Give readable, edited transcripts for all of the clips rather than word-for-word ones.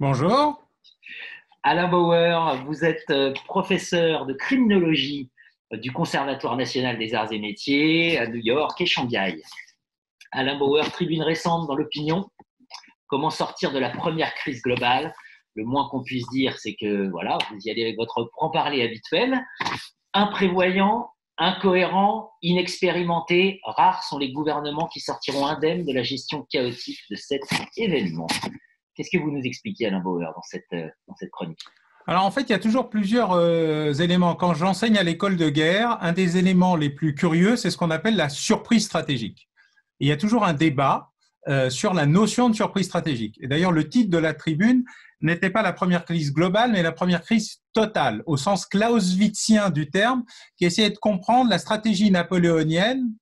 Bonjour. Alain Bauer, vous êtes professeur de criminologie du Conservatoire national des arts et métiers à New York et Shanghai. Alain Bauer, tribune récente dans l'opinion. Comment sortir de la première crise globale? Le moins qu'on puisse dire, c'est que voilà, vous y allez avec votre franc-parler habituel. Imprévoyant, incohérent, inexpérimenté, rares sont les gouvernements qui sortiront indemnes de la gestion chaotique de cet événement. Qu'est-ce que vous nous expliquez, Alain Bauer, dans cette chronique? Alors en fait, il y a toujours plusieurs éléments. Quand j'enseigne à l'école de guerre, un des éléments les plus curieux, c'est ce qu'on appelle la surprise stratégique. Et il y a toujours un débat sur la notion de surprise stratégique. Et d'ailleurs, le titre de la tribune n'était pas la première crise globale, mais la première crise totale, au sens clausewitzien du terme, qui essayait de comprendre la stratégie napoléonienne,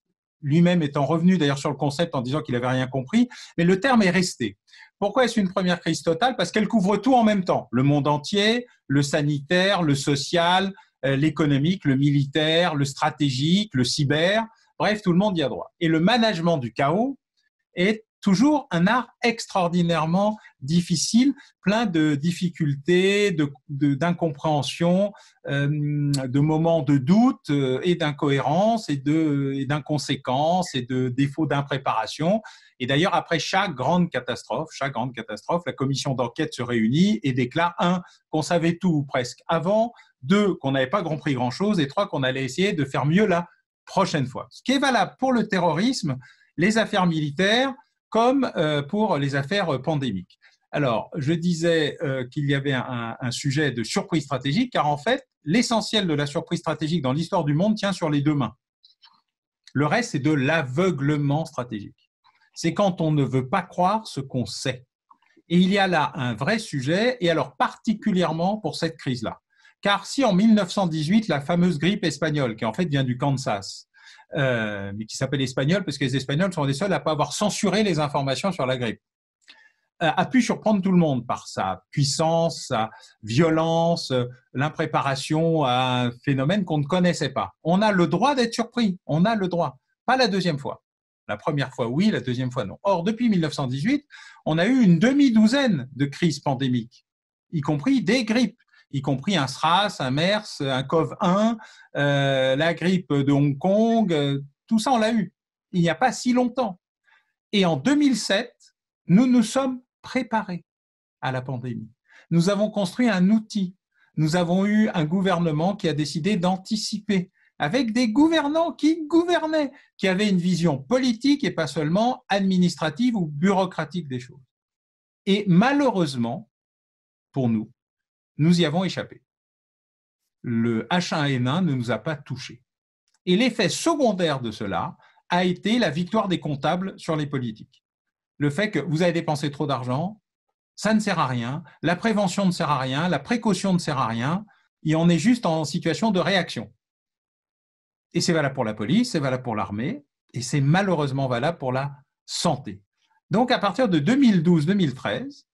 lui-même étant revenu d'ailleurs sur le concept en disant qu'il n'avait rien compris, mais le terme est resté. Pourquoi est-ce une première crise totale? Parce qu'elle couvre tout en même temps, le monde entier, le sanitaire, le social, l'économique, le militaire, le stratégique, le cyber, bref, tout le monde y a droit. Et le management du chaos est toujours un art extraordinairement difficile, plein de difficultés, d'incompréhension, de moments de doute et d'incohérence et d'inconséquence et de défauts d'impréparation. Et d'ailleurs, après chaque grande catastrophe, la commission d'enquête se réunit et déclare, un, qu'on savait tout ou presque avant, deux, qu'on n'avait pas compris grand-chose, et trois, qu'on allait essayer de faire mieux la prochaine fois. Ce qui est valable pour le terrorisme, les affaires militaires, comme pour les affaires pandémiques. Alors, je disais qu'il y avait un sujet de surprise stratégique, car en fait, l'essentiel de la surprise stratégique dans l'histoire du monde tient sur les deux mains. Le reste, c'est de l'aveuglement stratégique. C'est quand on ne veut pas croire ce qu'on sait. Et il y a là un vrai sujet, et alors particulièrement pour cette crise-là. Car si en 1918, la fameuse grippe espagnole, qui en fait vient du Kansas, mais qui s'appelle espagnol parce que les Espagnols sont les seuls à ne pas avoir censuré les informations sur la grippe, a pu surprendre tout le monde par sa puissance, sa violence, l'impréparation à un phénomène qu'on ne connaissait pas. On a le droit d'être surpris, on a le droit. Pas la deuxième fois. La première fois, oui, la deuxième fois, non. Or, depuis 1918, on a eu une demi-douzaine de crises pandémiques, y compris des grippes, y compris un SRAS, un MERS, un CoV-1, la grippe de Hong Kong, tout ça, on l'a eu. Il n'y a pas si longtemps. Et en 2007, nous nous sommes préparés à la pandémie. Nous avons construit un outil. Nous avons eu un gouvernement qui a décidé d'anticiper, avec des gouvernants qui gouvernaient, qui avaient une vision politique et pas seulement administrative ou bureaucratique des choses. Et malheureusement, pour nous, nous y avons échappé. Le H1N1 ne nous a pas touchés. Et l'effet secondaire de cela a été la victoire des comptables sur les politiques. Le fait que vous avez dépensé trop d'argent, ça ne sert à rien, la prévention ne sert à rien, la précaution ne sert à rien, et on est juste en situation de réaction. Et c'est valable pour la police, c'est valable pour l'armée, et c'est malheureusement valable pour la santé. Donc à partir de 2012-2013,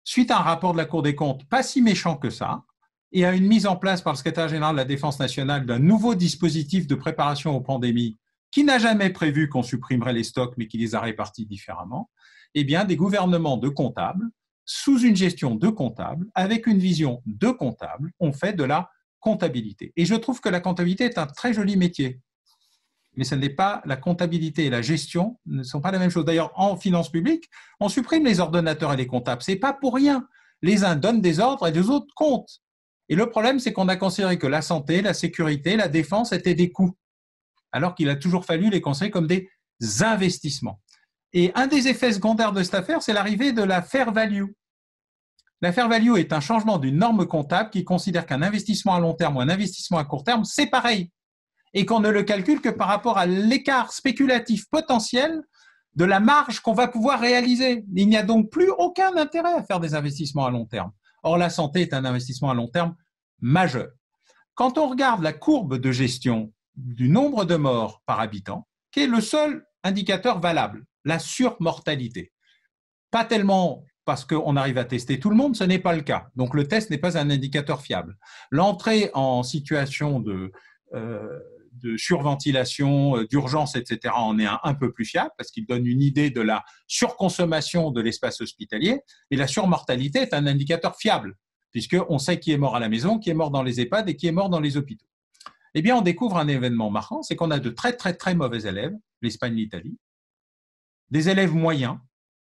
suite à un rapport de la Cour des comptes pas si méchant que ça, et à une mise en place par le secrétaire général de la Défense nationale d'un nouveau dispositif de préparation aux pandémies qui n'a jamais prévu qu'on supprimerait les stocks, mais qui les a répartis différemment, eh bien, des gouvernements de comptables, sous une gestion de comptables, avec une vision de comptables, ont fait de la comptabilité. Et je trouve que la comptabilité est un très joli métier. Mais ce n'est pas la comptabilité et la gestion ne sont pas la même chose. D'ailleurs, en finance publique, on supprime les ordonnateurs et les comptables. Ce n'est pas pour rien. Les uns donnent des ordres et les autres comptent. Et le problème, c'est qu'on a considéré que la santé, la sécurité, la défense étaient des coûts, alors qu'il a toujours fallu les considérer comme des investissements. Et un des effets secondaires de cette affaire, c'est l'arrivée de la fair value. La fair value est un changement d'une norme comptable qui considère qu'un investissement à long terme ou un investissement à court terme, c'est pareil, et qu'on ne le calcule que par rapport à l'écart spéculatif potentiel de la marge qu'on va pouvoir réaliser. Il n'y a donc plus aucun intérêt à faire des investissements à long terme. Or, la santé est un investissement à long terme majeur. Quand on regarde la courbe de gestion du nombre de morts par habitant, qui est le seul indicateur valable, la surmortalité, pas tellement parce qu'on arrive à tester tout le monde, ce n'est pas le cas. Donc le test n'est pas un indicateur fiable. L'entrée en situation de surventilation, d'urgence, etc., en est un peu plus fiable parce qu'il donne une idée de la surconsommation de l'espace hospitalier. Et la surmortalité est un indicateur fiable puisqu'on sait qui est mort à la maison, qui est mort dans les EHPAD et qui est mort dans les hôpitaux. Eh bien, on découvre un événement marquant, c'est qu'on a de très, très, très mauvais élèves, l'Espagne, l'Italie, des élèves moyens,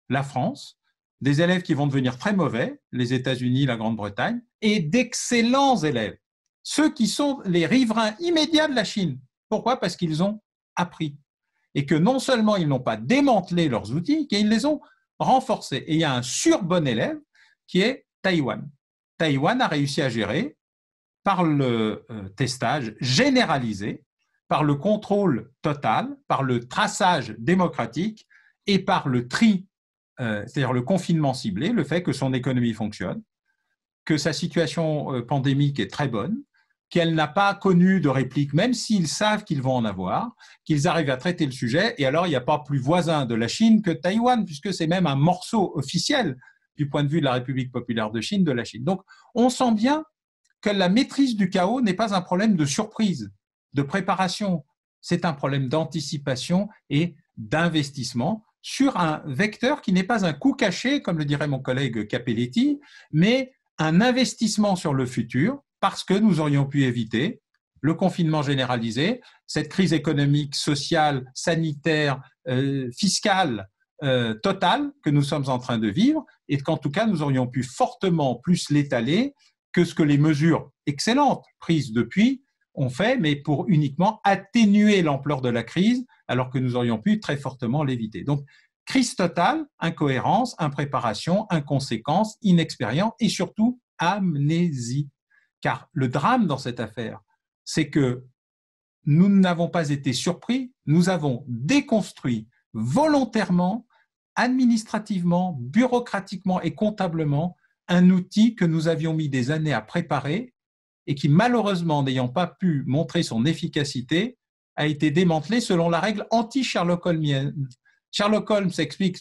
la France, des élèves qui vont devenir très mauvais, les États-Unis, la Grande-Bretagne, et d'excellents élèves, ceux qui sont les riverains immédiats de la Chine. Pourquoi? Parce qu'ils ont appris. Et que non seulement ils n'ont pas démantelé leurs outils, qu'ils les ont renforcés. Et il y a un surbon élève qui est Taïwan. Taïwan a réussi à gérer par le testage généralisé, par le contrôle total, par le traçage démocratique et par le tri, c'est-à-dire le confinement ciblé, le fait que son économie fonctionne, que sa situation pandémique est très bonne, qu'elle n'a pas connu de réplique, même s'ils savent qu'ils vont en avoir, qu'ils arrivent à traiter le sujet. Et alors, il n'y a pas plus voisin de la Chine que Taïwan, puisque c'est même un morceau officiel du point de vue de la République populaire de Chine, de la Chine. Donc, on sent bien que la maîtrise du chaos n'est pas un problème de surprise, de préparation, c'est un problème d'anticipation et d'investissement sur un vecteur qui n'est pas un coût caché, comme le dirait mon collègue Capelletti, mais un investissement sur le futur, parce que nous aurions pu éviter le confinement généralisé, cette crise économique, sociale, sanitaire, fiscale totale que nous sommes en train de vivre, et qu'en tout cas, nous aurions pu fortement plus l'étaler que ce que les mesures excellentes prises depuis ont fait, mais pour uniquement atténuer l'ampleur de la crise, alors que nous aurions pu très fortement l'éviter. Donc, crise totale, incohérence, impréparation, inconséquence, inexpérience et surtout amnésie. Car le drame dans cette affaire, c'est que nous n'avons pas été surpris, nous avons déconstruit volontairement, administrativement, bureaucratiquement et comptablement un outil que nous avions mis des années à préparer et qui, malheureusement, n'ayant pas pu montrer son efficacité, a été démantelé selon la règle anti-Sherlock Holmienne. Sherlock Holmes explique,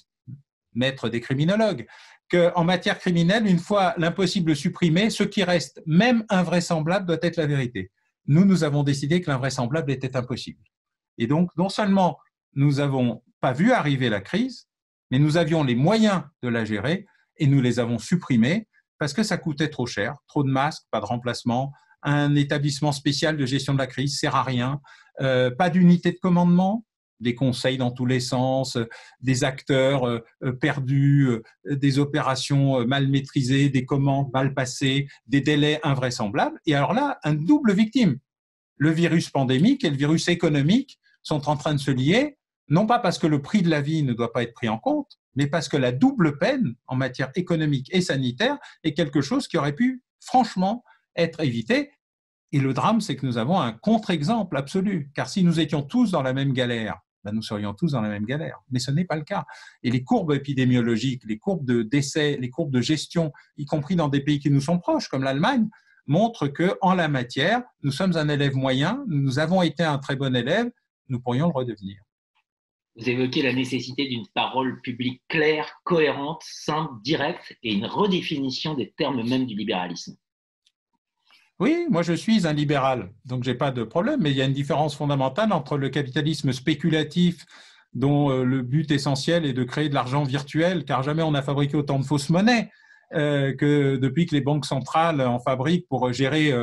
maître des criminologues, qu'en matière criminelle, une fois l'impossible supprimé, ce qui reste, même invraisemblable, doit être la vérité. Nous avons décidé que l'invraisemblable était impossible. Et donc, non seulement nous n'avons pas vu arriver la crise, mais nous avions les moyens de la gérer et nous les avons supprimés parce que ça coûtait trop cher, trop de masques, pas de remplacement, un établissement spécial de gestion de la crise ne sert à rien, pas d'unité de commandement, des conseils dans tous les sens, des acteurs perdus, des opérations mal maîtrisées, des commandes mal passées, des délais invraisemblables. Et alors là, une double victime. Le virus pandémique et le virus économique sont en train de se lier, non pas parce que le prix de la vie ne doit pas être pris en compte, mais parce que la double peine en matière économique et sanitaire est quelque chose qui aurait pu franchement être évité. Et le drame, c'est que nous avons un contre-exemple absolu, car si nous étions tous dans la même galère, ben nous serions tous dans la même galère. Mais ce n'est pas le cas. Et les courbes épidémiologiques, les courbes de décès, les courbes de gestion, y compris dans des pays qui nous sont proches, comme l'Allemagne, montrent qu'en la matière, nous sommes un élève moyen, nous avons été un très bon élève, nous pourrions le redevenir. Vous évoquez la nécessité d'une parole publique claire, cohérente, simple, directe et une redéfinition des termes mêmes du libéralisme. Oui, moi je suis un libéral, donc je n'ai pas de problème, mais il y a une différence fondamentale entre le capitalisme spéculatif dont le but essentiel est de créer de l'argent virtuel, car jamais on n'a fabriqué autant de fausses monnaies que depuis que les banques centrales en fabriquent pour gérer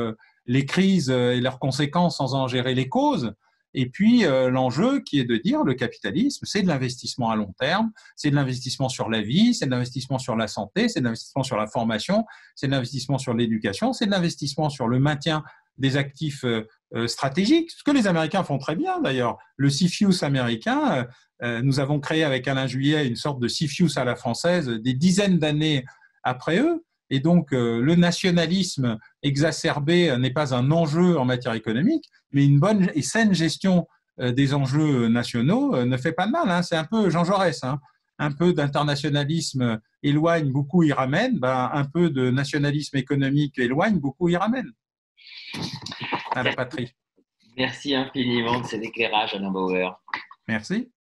les crises et leurs conséquences sans en gérer les causes. Et puis l'enjeu qui est de dire le capitalisme, c'est de l'investissement à long terme, c'est de l'investissement sur la vie, c'est de l'investissement sur la santé, c'est de l'investissement sur la formation, c'est de l'investissement sur l'éducation, c'est de l'investissement sur le maintien des actifs stratégiques, ce que les Américains font très bien d'ailleurs. Le CFIUS américain, nous avons créé avec Alain Juillet une sorte de CFIUS à la française des dizaines d'années après eux. Et donc, le nationalisme exacerbé n'est pas un enjeu en matière économique, mais une bonne et saine gestion des enjeux nationaux ne fait pas de mal. Hein. C'est un peu Jean Jaurès. Hein. Un peu d'internationalisme éloigne, beaucoup y ramène. Ben, un peu de nationalisme économique éloigne, beaucoup y ramène à la patrie. Merci infiniment de cet éclairage, Alain Bauer. Merci.